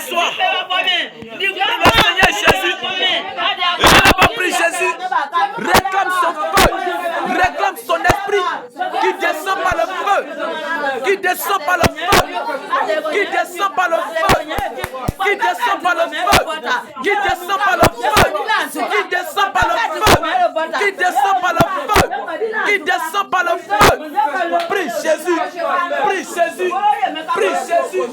soir. Le Seigneur Jésus, je n'ai pas pris Jésus, réclame son feu, réclame son esprit qui descend par le feu, qui descend par le feu, qui descend par le feu, qui descend par le feu, qui descend par le feu, qui descend par le feu, qui descend par le feu, qui descend par le feu. Prie Jésus, prie Jésus, prie Jésus,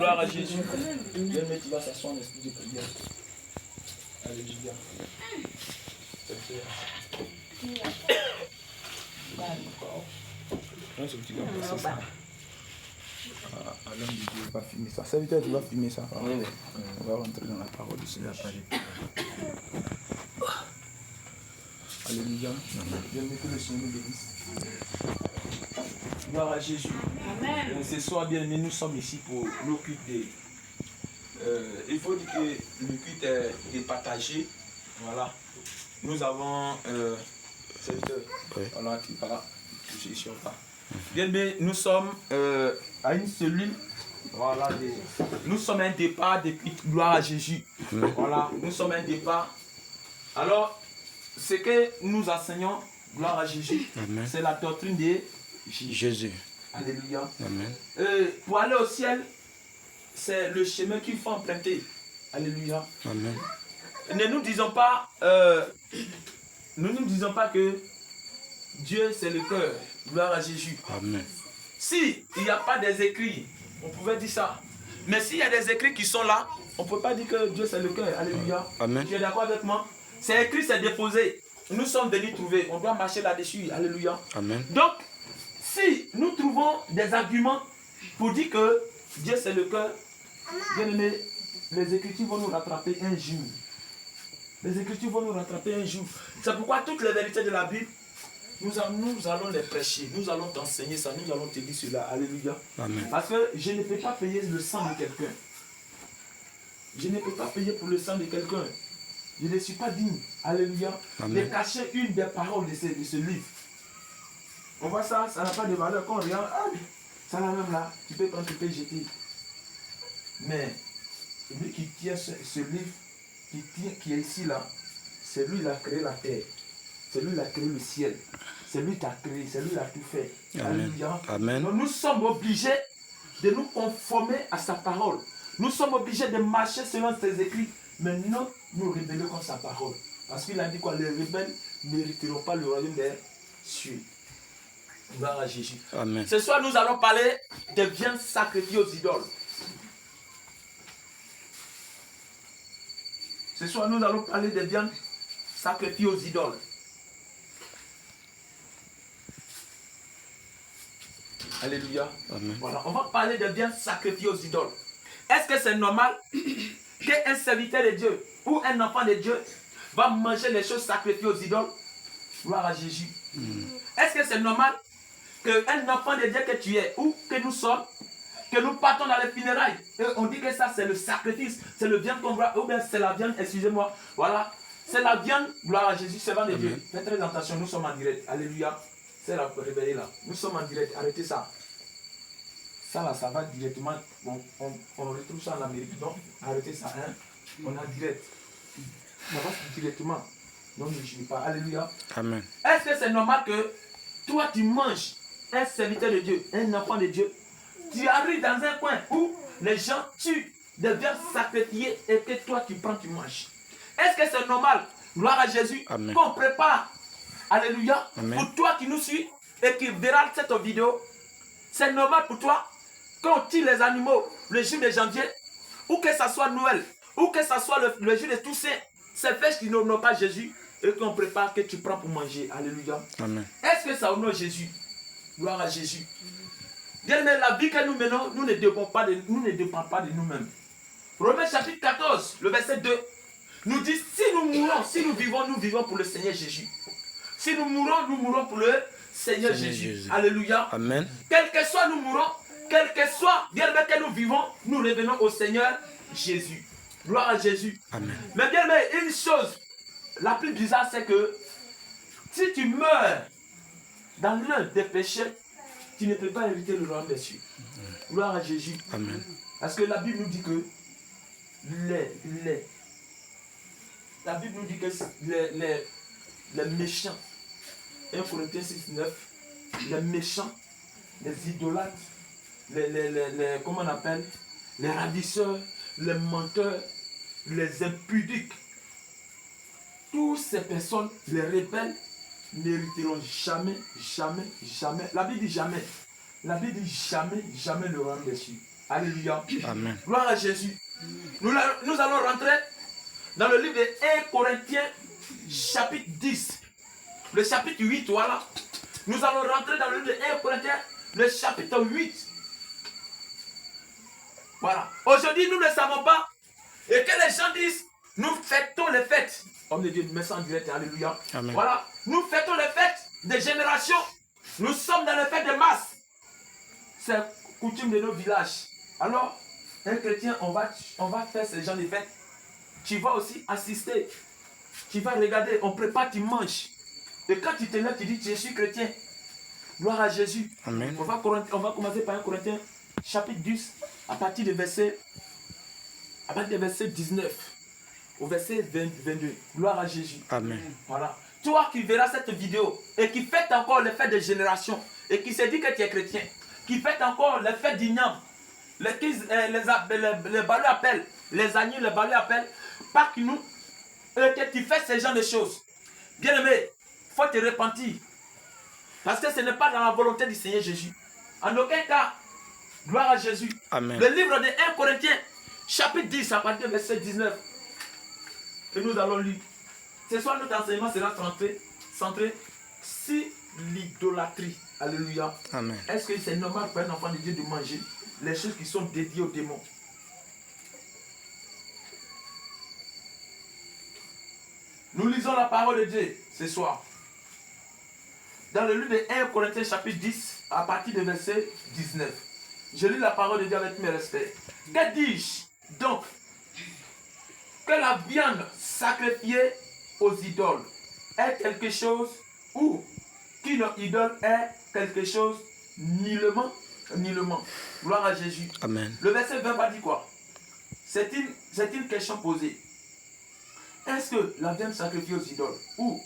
Gloire à Jésus. Bien-aimé, tu vas s'asseoir en esprit de prière. Alléluia. L'homme de Dieu va filmer ça. Serviteur, tu vas filmer ça. Oui. On va rentrer dans la parole du Seigneur. Alléluia. Bien-aimé, que le Seigneur nous bénisse. Gloire à Jésus. Amen. Ce soir, bien aimé, nous sommes ici pour le culte. Il faut dire que le culte est partagé. Voilà. Nous avons voilà, tu vas toucher sur ça. Bien aimé, nous sommes à une cellule. Voilà. Nous sommes un départ de culte. Gloire à Jésus. Voilà. Nous sommes un départ. Alors, ce que nous enseignons, gloire à Jésus, c'est la doctrine de Jésus. Alléluia. Amen. Pour aller au ciel, c'est le chemin qu'il faut emprunter. Alléluia. Amen. Ne nous disons pas que Dieu c'est le cœur. Gloire à Jésus. Amen. Si il n'y a pas des écrits, on pouvait dire ça. Mais s'il y a des écrits qui sont là, on ne peut pas dire que Dieu c'est le cœur. Alléluia. Amen. Tu es d'accord avec moi? C'est écrit, c'est déposé. Nous sommes venus trouver. On doit marcher là-dessus. Alléluia. Amen. Donc, si nous trouvons des arguments pour dire que Dieu c'est le cœur, bien aimé, les Écritures vont nous rattraper un jour. Les Écritures vont nous rattraper un jour. C'est pourquoi toutes les vérités de la Bible, nous allons les prêcher, nous allons t'enseigner ça, nous allons te dire cela. Alléluia. Amen. Parce que je ne peux pas payer le sang de quelqu'un. Je ne peux pas payer pour le sang de quelqu'un. Je ne suis pas digne. Alléluia. De cacher une des paroles de ce livre. On voit ça, ça n'a pas de valeur. Quand on regarde, ça là même là, tu peux prendre, tu peux jeter. Mais lui qui tient ce livre, qui est ici là, c'est lui qui a créé la terre. C'est lui qui a créé le ciel. C'est lui qui a créé, c'est lui qui a tout fait. Amen. Alléluia. Amen. Donc nous sommes obligés de nous conformer à sa parole. Nous sommes obligés de marcher selon ses écrits, mais non nous rebellons contre sa parole. Parce qu'il a dit quoi? Les rebelles n'hériteront pas le royaume des cieux. Gloire à Jésus. Amen. Ce soir, nous allons parler des viandes sacrifiées aux idoles. Ce soir, nous allons parler des viandes sacrifiées aux idoles. Alléluia. Amen. Voilà, on va parler des viandes sacrifiées aux idoles. Est-ce que c'est normal qu'un serviteur de Dieu ou un enfant de Dieu va manger les choses sacrifiées aux idoles? Gloire à Jésus. Est-ce que c'est normal qu'un enfant de Dieu que tu es, ou que nous sommes, que nous partons dans les funérailles, et on dit que ça c'est le sacrifice, c'est le viande qu'on voit, ou bien c'est la viande, excusez-moi, voilà, c'est la viande, gloire à Jésus, c'est de Dieu. Faites très attention, nous sommes en direct, alléluia, c'est la réveillée là, nous sommes en direct, arrêtez ça. Ça là, ça va directement, on retrouve ça en Amérique, donc arrêtez ça, hein, on est en direct, ça va directement, donc ne jouez pas, alléluia. Amen. Est-ce que c'est normal que toi tu manges un serviteur de Dieu, un enfant de Dieu, tu arrives dans un coin où les gens tuent des vers sacrifiés et que toi tu prends, tu manges. Est-ce que c'est normal, gloire à Jésus, qu'on prépare, alléluia, pour toi qui nous suis et qui verra cette vidéo, c'est normal pour toi qu'on tue les animaux le jour de janvier, ou que ça soit Noël, ou que ça soit le jour de Toussaint, ces fêtes qui n'honorent pas Jésus et qu'on prépare, que tu prends pour manger. Alléluia. Est-ce que ça honore Jésus? Gloire à Jésus. Bien, mais la vie que nous menons, nous ne dépend pas de nous-mêmes. Romains chapitre 14, le verset 2, nous dit, si nous mourons, si nous vivons pour le Seigneur Jésus. Si nous mourons pour le Seigneur Jésus. Alléluia. Amen. Quel que soit nous mourons, quel que soit, bien que nous vivons, nous revenons au Seigneur Jésus. Gloire à Jésus. Amen. Mais bien, mais une chose, la plus bizarre, c'est que si tu meurs dans l'un des péchés, tu ne peux pas hériter le royaume des cieux. Gloire à Jésus. Amen. Parce que la Bible nous dit que la Bible nous dit que les méchants, 1 Corinthiens 6:9, les méchants, les idolâtres, comment on appelle, les ravisseurs, les menteurs, les impudiques, toutes ces personnes, les rebelles, n'hériteront jamais. La Bible dit jamais. La Bible dit jamais le royaume des cieux. Alléluia. Amen. Gloire à Jésus. Nous allons rentrer dans le livre de 1 Corinthiens, chapitre 10. Le chapitre 8, voilà. Nous allons rentrer dans le livre de 1 Corinthiens, le chapitre 8. Voilà. Aujourd'hui, nous ne savons pas. Et que les gens disent, nous fêtons les fêtes. Homme de Dieu, nous mettons en direct. Alléluia. Amen. Voilà. Nous fêtons les fêtes des générations. Nous sommes dans les fêtes de masse. C'est coutume de nos villages. Alors, un chrétien, on va faire ce genre de fêtes. Tu vas aussi assister. Tu vas regarder. On prépare, tu manges. Et quand tu te lèves, tu dis, je suis chrétien. Gloire à Jésus. Amen. On va commencer par 1 Corinthiens, chapitre 10, à partir du verset 19 au verset 22. Gloire à Jésus. Amen. Voilà. Toi qui verras cette vidéo et qui fête encore les fêtes de génération et qui se dit que tu es chrétien, qui fête encore les fêtes d'Ignam, les balus appellent, les agneaux, les balus appellent, pas que nous, et que tu fais ce genre de choses. Bien aimé, il faut te repentir. Parce que ce n'est pas dans la volonté du Seigneur Jésus. En aucun cas, gloire à Jésus. Amen. Le livre de 1 Corinthiens, chapitre 10, à partir du verset 19. Et nous allons lire. Ce soir, notre enseignement sera centré sur l'idolâtrie. Alléluia. Amen. Est-ce que c'est normal pour un enfant de Dieu de manger les choses qui sont dédiées aux démons? Nous lisons la parole de Dieu ce soir. Dans le livre de 1 Corinthiens chapitre 10, à partir du verset 19. Je lis la parole de Dieu avec mes respects. Que dis-je donc? Que la viande sacrifiée aux idoles est quelque chose ou qu'une idole est quelque chose nullement. Gloire à Jésus. Amen. Le verset 20 va dire quoi? C'est une question posée. Est-ce que la viande sacrifiée aux idoles ou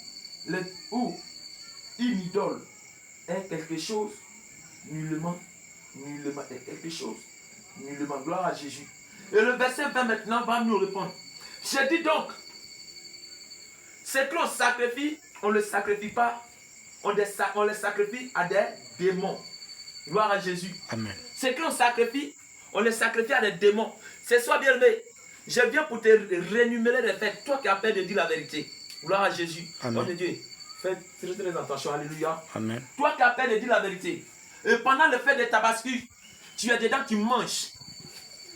une idole est quelque chose nullement est quelque chose nullement. Gloire à Jésus. Et le verset 20 maintenant va nous répondre. Je dis donc, ce que l'on sacrifie, on ne le sacrifie pas, on le sacrifie à des démons. Gloire à Jésus. Amen. Ce que l'on sacrifie, on le sacrifie à des démons. C'est soit bien aimé. Je viens pour te rémunérer les faits. Toi qui as peur de dire la vérité. Gloire à Jésus. Amen. Oh de Dieu. Fais très attention. Alléluia. Amen. Toi qui as peur de dire la vérité. Et pendant le fait de tabascu, tu es dedans, tu manges.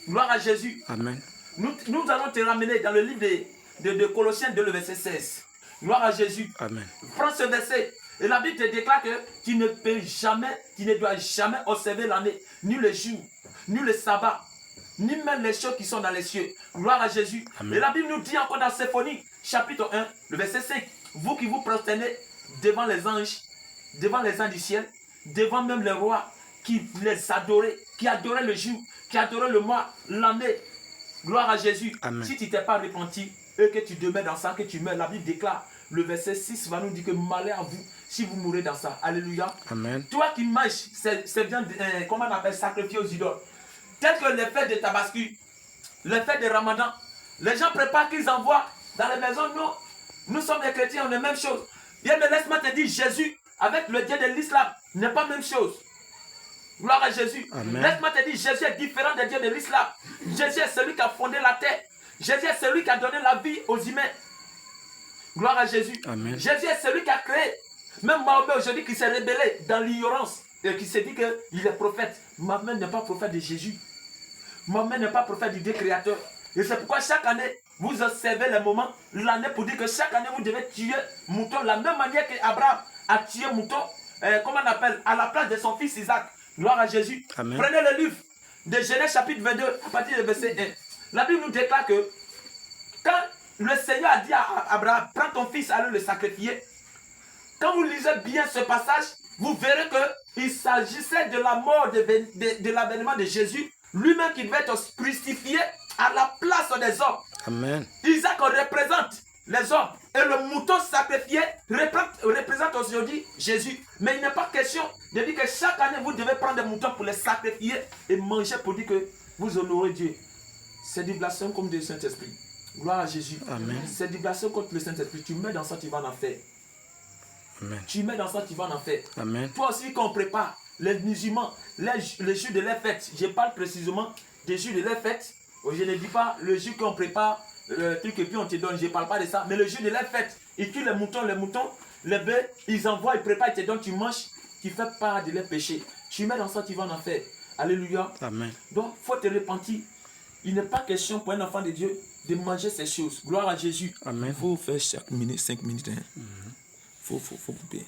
Gloire à Jésus. Amen. Nous allons te ramener dans le livre de Colossiens 2, le verset 16. Gloire à Jésus. Amen. Prends ce verset. Et la Bible te déclare que tu ne dois jamais observer l'année, ni le jour, ni le sabbat, ni même les choses qui sont dans les cieux. Gloire à Jésus. Amen. Et la Bible nous dit encore dans Sophonie, chapitre 1, le verset 5. Vous qui vous prosternez devant les anges du ciel, devant même les rois qui les adoraient, qui adoraient le jour, qui adoraient le mois, l'année. Gloire à Jésus. Amen. Si tu ne t'es pas repenti et que tu demeures dans ça, que tu meurs, la Bible déclare, le verset 6 va nous dire que malheur à vous si vous mourrez dans ça. Alléluia. Amen. Toi qui manges, c'est bien, comment on appelle, sacrifié aux idoles. Tel que les fêtes de Tabaski, les fêtes de Ramadan. Les gens préparent qu'ils envoient dans les maisons. Non, nous sommes des chrétiens, on est la même chose. Bien, mais laisse-moi te dire, Jésus, avec le Dieu de l'islam, n'est pas la même chose. Gloire à Jésus. Laisse-moi te dire, Jésus est différent des dieux de l'islam. Jésus est celui qui a fondé la terre. Jésus est celui qui a donné la vie aux humains. Gloire à Jésus. Amen. Jésus est celui qui a créé. Même Mahomet aujourd'hui qui s'est rébellé dans l'ignorance et qui s'est dit qu'il est prophète. Mahomet n'est pas prophète de Jésus. Mahomet n'est pas prophète du Dieu créateur. Et c'est pourquoi chaque année, vous observez les moments, l'année pour dire que chaque année, vous devez tuer mouton. La même manière qu'Abraham a tué mouton, comment on appelle, à la place de son fils Isaac. Gloire à Jésus. Amen. Prenez le livre de Genèse chapitre 22, à partir du verset 1. La Bible nous déclare que quand le Seigneur a dit à Abraham, prends ton fils, allez le sacrifier. Quand vous lisez bien ce passage, vous verrez qu'il s'agissait de la mort, de l'avènement de Jésus, lui-même qui devait être crucifié à la place des hommes. Amen. Isaac représente les hommes et le mouton sacrifié représente aujourd'hui Jésus. Mais il n'est pas question de dire que chaque année vous devez prendre des moutons pour les sacrifier et manger pour dire que vous honorez Dieu. C'est du blasphème comme du Saint-Esprit. Gloire à Jésus. Amen. C'est du blasphème contre le Saint-Esprit. Tu mets dans ça, tu vas en enfer. Amen. Tu mets dans ça, tu vas en enfer. Amen. Toi aussi, quand on prépare les musulmans, les jours de leurs fêtes, je parle précisément des jours de leurs fêtes. Je ne dis pas le jour qu'on prépare le truc et puis on te donne, je ne parle pas de ça. Mais le jour de leurs fêtes, ils tuent les moutons, les bœufs, ils envoient, ils préparent, ils te donnent, tu manges, tu fais part de leurs péchés. Tu mets dans ça, tu vas en enfer. Alléluia. Amen. Donc, il faut te repentir. Il n'est pas question pour un enfant de Dieu de manger ces choses. Gloire à Jésus. Amen. Il faut faire chaque minute, 5 minutes. Faut couper.